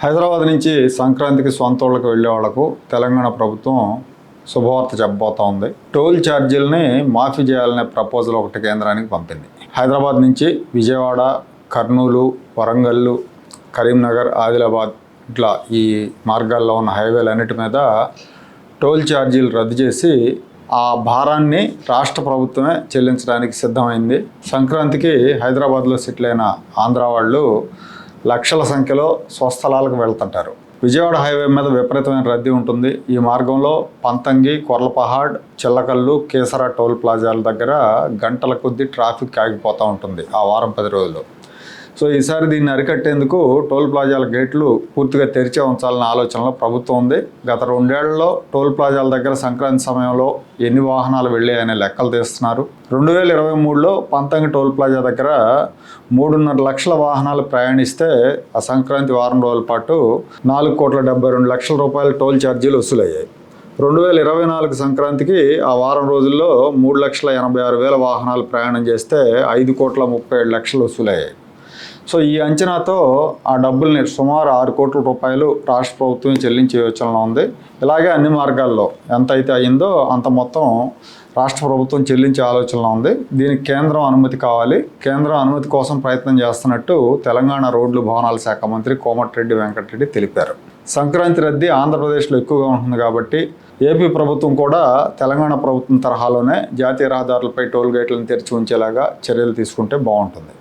హైదరాబాద్ నుంచి సంక్రాంతికి సొంత ఊళ్ళకి వెళ్ళే వాళ్లకు తెలంగాణ ప్రభుత్వం శుభవార్త చెప్పబోతా ఉంది. టోల్ ఛార్జీలని మాఫీ చేయాలనే ప్రపోజల్ ఒకటి కేంద్రానికి పంపింది. హైదరాబాద్ నుంచి విజయవాడ, కర్నూలు, వరంగల్, కరీంనగర్, ఆదిలాబాద్ ఇట్లా ఈ మార్గాల్లో ఉన్న హైవేలన్నిటి మీద టోల్ ఛార్జీలు రద్దు చేసి ఆ భారాన్ని రాష్ట్ర ప్రభుత్వమే చెల్లించడానికి సిద్ధమైంది. సంక్రాంతికి హైదరాబాద్లో సెటిల్ అయిన ఆంధ్ర వాళ్ళు లక్షల సంఖ్యలో స్వస్థలాలకు వెళ్తుంటారు. విజయవాడ హైవే మీద విపరీతమైన రద్దీ ఉంటుంది. ఈ మార్గంలో పంతంగి, కొర్లపహాడ్, చిల్లకల్లు, కేసరా టోల్ ప్లాజాల దగ్గర గంటల కొద్దీ ట్రాఫిక్ ఆగిపోతూ ఉంటుంది ఆ వారం 10 రోజులు. సో ఈసారి దీన్ని అరికట్టేందుకు టోల్ ప్లాజాల గేట్లు పూర్తిగా తెరిచే ఉంచాలన్న ఆలోచనలో ప్రభుత్వం ఉంది. గత 2 ఏళ్లలో టోల్ ప్లాజాల దగ్గర సంక్రాంతి సమయంలో ఎన్ని వాహనాలు వెళ్ళాయనే లెక్కలు తీస్తున్నారు. 2023లో పంతంగి టోల్ ప్లాజా దగ్గర 3.5 లక్షల వాహనాలు ప్రయాణిస్తే ఆ సంక్రాంతి వారం రోజుల పాటు 4,72 లక్షల రూపాయల టోల్ ఛార్జీలు వసూలయ్యాయి. 2024 సంక్రాంతికి ఆ వారం రోజుల్లో 3,86,000 వాహనాలు ప్రయాణం చేస్తే 5,37 లక్షలు వసూలయ్యాయి. సో ఈ అంచనాతో ఆ డబ్బుల్ని సుమారు 6 కోట్ల రూపాయలు రాష్ట్ర ప్రభుత్వం చెల్లించే యోచనలో ఉంది. ఇలాగే అన్ని మార్గాల్లో ఎంత అయితే అయిందో అంత మొత్తం రాష్ట్ర ప్రభుత్వం చెల్లించే ఆలోచనలో ఉంది. దీనికి కేంద్రం అనుమతి కావాలి. కేంద్రం అనుమతి కోసం ప్రయత్నం చేస్తున్నట్టు తెలంగాణ రోడ్లు భవనాల శాఖ మంత్రి కోమటిరెడ్డి వెంకటరెడ్డి తెలిపారు. సంక్రాంతి రద్దీ ఆంధ్రప్రదేశ్లో ఎక్కువగా ఉంటుంది కాబట్టి ఏపీ ప్రభుత్వం కూడా తెలంగాణ ప్రభుత్వం తరహాలోనే జాతీయ రహదారులపై టోల్ గేట్లను తెరిచి ఉంచేలాగా చర్యలు తీసుకుంటే బాగుంటుంది.